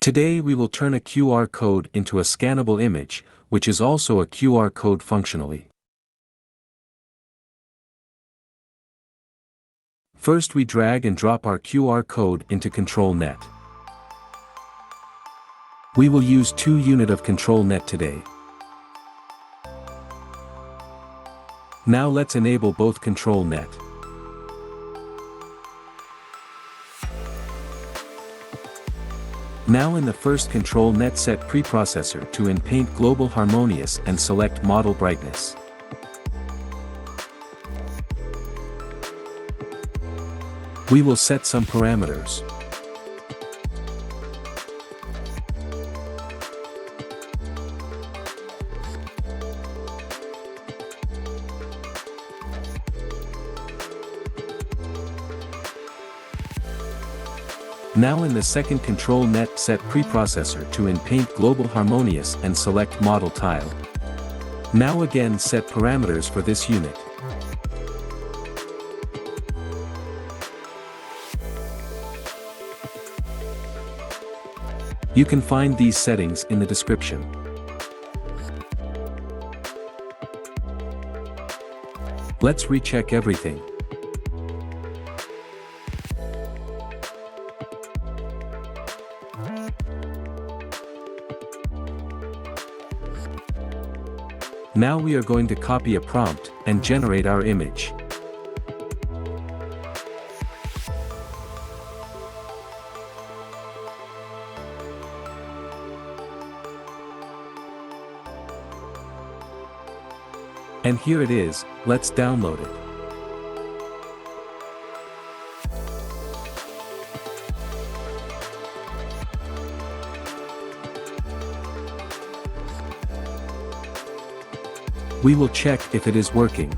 Today we will turn a QR code into a scannable image, which is also a QR code functionally. First we drag and drop our QR code into ControlNET. We will use 2 units of ControlNET today. Now let's enable both ControlNET. Now in the first ControlNET set preprocessor to paint global harmonious and select model brightness. We will set some parameters. Now in the second ControlNET set preprocessor to paint global harmonious and select model tile. Now again set parameters for this unit. You can find these settings in the description. Let's recheck everything. Now we are going to copy a prompt and generate our image. And here it is, let's download it. We will check if it is working.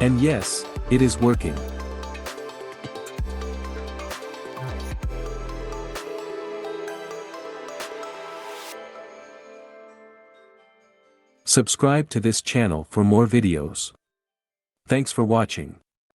And yes, it is working. Subscribe to this channel for more videos. Thanks for watching.